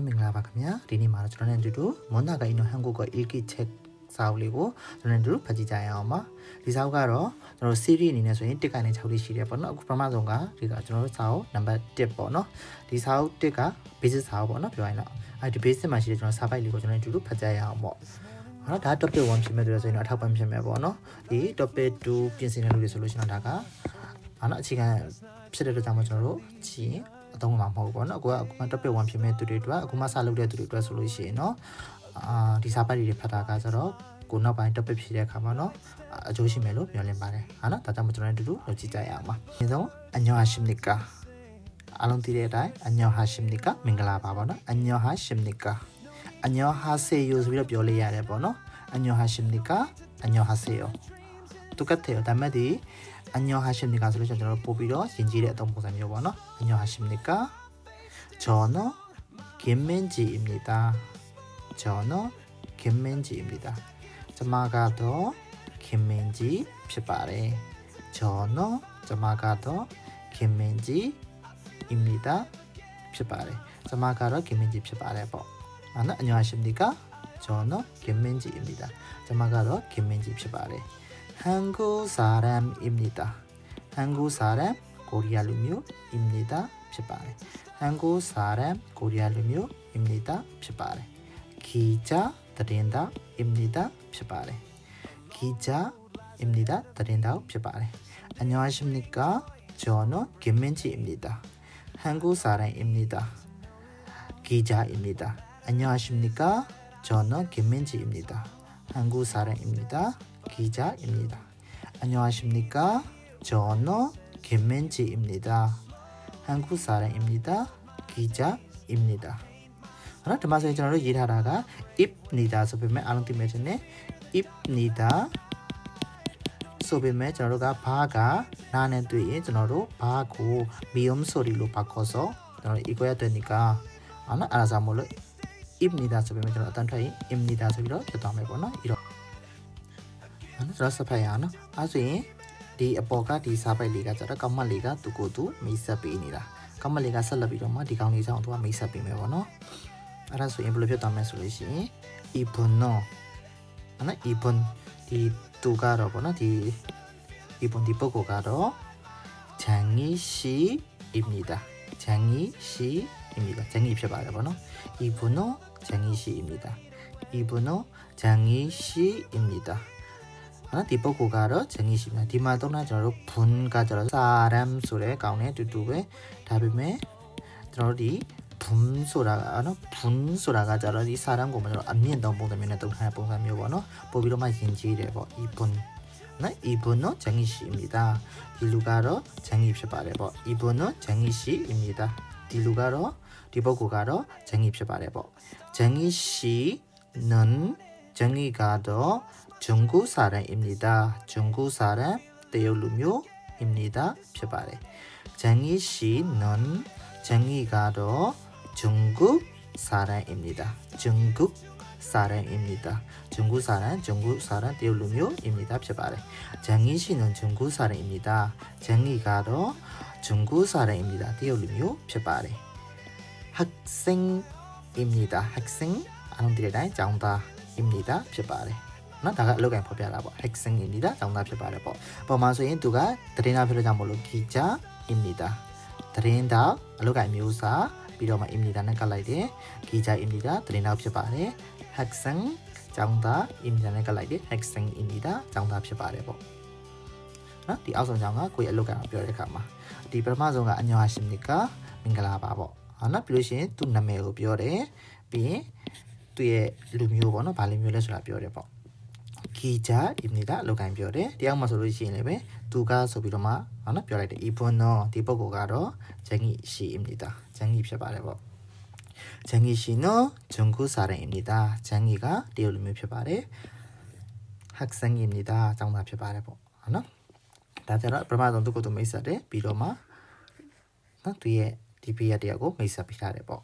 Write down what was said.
မင်္ဂလာပါခင်ဗျာဒီနေ့မှာကျွန်တော်နဲ့အတူတူမွန်နာကိုင်းနိုဟန်ကိုက AK check စာအုပ်လေးကိုကျွန်တော်တို့ဖတ်ကြည့်ကြရအောင်ပါဒီစာအုပ်ကတော့ကျွန်တော် series အနေနဲ့ဆိုရင်1ကနေ6လေးရှိတယ်ပေါ့နော်အခုပထမဆုံးကဒီကကျွန်တော်တို့စာအုပ် number 1ပေါ့နော်ဒီစာအုပ်1က basic စာအုပ်ပေါ့နော်ပြောရရင်တော့အဲဒီ basic မှာရှိတဲ့ကျွန်တော်စာပိုက်လေးကိုကျွန်တော်တို့အတူတူဖတ်ကြရအောင်ပေါ့ဟုတ်ဒါ topic 1ဖြစ်မဲ့ဆိုရင်တော့အထောက်ပံ့ဖြစ်မဲ့ပေါ့နော်ဒီ topic 2ပြင်ဆင်တဲ့လူတွေဆိုလို့ရှိရင်ဒါကအခြေခံဖြစ်တဲ့အတွက်ကြောင့်ကျွန်တော်တို့ကြည့်အသုံးမှာမဟုတ်ဘူးပေါ့နော်အခုက topic 1ဖြစ်မဲ့သူတွေအတွက်အခုမှစလုပ်တဲ့သူတွေအတွက်ဆိုလို့ရှိရင်တော့ဒီစာပိုက်တွေဖတ်တာကဆိုတော့ကိုနောက်ပိုင်း topic ဖြည့်တဲ့အခါမှာတော့အကျိုးရှိမယ်လို့မျှော်လင့်ပါတယ်ဟာနော်ဒါကြောင့်ကျွန်တော်တို့အတူတူလုပ်ကြည့်ကြရအောင်ပါအရင်ဆုံး안녕하십니까အားလုံးသိတဲ့အတိုင်း안녕하십니까မင်္ဂလာပါပေါ့နော်안녕하십니까 안녕하세요ဆိုပြီးတော့ပြောလိုက်ရတယ်ပေါ့နော်안녕하십니까 안녕하세요 똑같아요ဒါပေမဲ့ဒီ안녕하십니까ဆိုလို့ကျွန်တော်တို့ပို့ပြီးတော့ယဉ်ကျေးတဲ့အသုံးပုံစံမျိုးပေါ့နော်안녕하십니까 저는 김민지입니다 저는 김민지입니다 저마가 더 김민지ဖြစ်ပါတယ်저는 저마가 더 김민지입니다ဖြစ်ပါတယ်저마가 더 김민지ဖြစ်ပါတယ်ပေါ့နော်안녕하십니까 저는 김민지입니다 저마가 더 김민지ဖြစ်ပါတယ်한국 사람입니다. 한국 사람 코리아 루뮤입니다. 피바레. 한국 사람 코리아 루뮤입니다. 피바레. 기자 드린다입니다. 피바레. 기자입니다. 드린다 피바레. 안녕하십니까? 저는 김민지입니다. 한국 사람입니다. 기자입니다. 안녕하십니까? 저는 김민지입니다. 한국 사람입니다. 기자입니다. 안녕하십니까? 저는 김민지입니다. 한국 사람입니다. 기자입니다. 하나 더 마서 저는 일하다가 입니다. 소비면 알롱티메전에 입니다. 소비면 저는 바가 나는 뒤에 저는 바고 미음 소리로 바꿔서 저는 이거야 되니까 하나 알아서 몰라 입니다. 소비면 저는 어떤 타입 입니다. 소리로 저도 한번 이런ကျွန်တော်စဖတ်ရအောင်နော်အဲဆိုရင်ဒီအပေါ်ကဒီစာပိုက်လေးကကျတော့ကောင်းမလေးကသူကိုသူမိတ်ဆက်ပေးနေတာကောင်းမလေးကဆက်လက်ပြီးတော့မှဒီကောင်းလေးကြောင့်သူကမိတ်ဆက်ပေးမယ်ပေါ့နော်အဲ့ဒါဆိုရင်ဘယ်လိုဖြစ်သွားမလဲဆိုလို့ရှိရင် ibn နော်နော် ibn ဒီသူကတော့ပေါ့နော်ဒီ ibn ဒီပုဂ္ဂိုလ်ကတော့장희씨입니다 장희씨입니다 장희ဖြစ်ပါတယ်ပေါ့နော် ibn 장희씨입니다 ibn 장희씨입니다ဒီပုဂ္ဂိုလ်ကတော့장희씨입니다ဒီမှာတော့ကျွန်တော်တို့ဘွန်းကကျတော့사람ဆိုတဲ့ကောင်းနဲ့တူတူပဲဒါပေမဲ့ကျွန်တော်တို့ဒီဘွန်းဆိုတာကနော်ဘွန်းဆိုတာကကျတော့ဒီ사람ကိုကျွန်တော်အမြင့်သုံးပုံစံမျိုးနဲ့သုံးထားတဲ့ပုံစံမျိုးပေါ့နော်ပို့ပြီးတော့မှယဉ်ကျေးတယ်ပေါ့이분နော်이분은 장희씨입니다ဒီလူကတော့장희ဖြစ်ပါတယ်ပေါ့이분은 장희씨입니다ဒီလူကတော့ဒီပုဂ္ဂိုလ်ကတော့장희ဖြစ်ပါတယ်ပေါ့장희씨는 장희가 더 중국 사람입니다. 중국 사람 대열루묘입니다. 피바레. 장희 씨는 장희가 더 중국 사람입니다. 중국 사람입니다. 중국 사람 대열루묘입니다. 피바레. 장희 씨는 중국 사람입니다. 장희가 더 중국 사람입니다. 대열루묘 피바레. 학생입니다. 학생 아놈들이랑 장다입니다. 피바레.နော်ဒါကအလုပ်ကိုင်ဖော်ပြတာပေါ့ 학생입니다.ကျောင်းသားဖြစ်ပါတယ်ပေါ့ပုံမှန်ဆိုရင်သူကသတင်းသားဖြစ်လို့ကြောင့်မလို့ 기자입니다. သတင်းသားအလုပ်ကိုင်မျိုးစာပြီးတော့မှ 입니다 နဲ့ကပ်လိုက်တယ် 기자입니다. သတင်းသားဖြစ်ပါတယ် 학생 ကျောင်းသား 입니다 နဲ့ကပ်လိုက်တယ် 학생입니다. ကျောင်းသားဖြစ်ပါတယ်ပေါ့နော်ဒီအောက်ဆုံးကြောင်းကကိုယ့်ရဲ့အလုပ်ကိုင်ပြောတဲ့အခါမှာဒီပထမဆုံးက안녕하십니까မင်္ဂလာပါပေါ့ဟာနော်ပြီးလို့ရှိရင်သူ့နာမည်ကိုပြောတယ်ပြီးရင်သူ့ရဲ့လူမျိုးပေါ့နော်ဗာလူမျိုးလဲဆိုတာပြောတယ်ပေါ့기자입니다.လောက်ကိုင်းပြောတယ်တရားမှဆိုလို့ရှိရင်လည်းပဲသူကဆိုပြီးတော့မှဟုတ်နော်ပြောလိုက်တယ် 이분ဒီပုဂ္ဂိုလ်ကတော့장희씨입니다. 장희ဖြစ်ပါတယ်ပေါ့장희씨는 중국 사람입니다. 장희가တရုတ်လူမျိုးဖြစ်ပါတယ်학생입니다. ကျောင်းသားဖြစ်ပါတယ်ပေါ့ဟုတ်နော်ဒါကြတော့ပထမဆုံးသူကိုသူမိတ်ဆက်တယ်ပြီးတော့မှနော်သူရဲ့ဒီပြရတရားကိုမိတ်ဆက်ပေးထားတယ်ပေါ့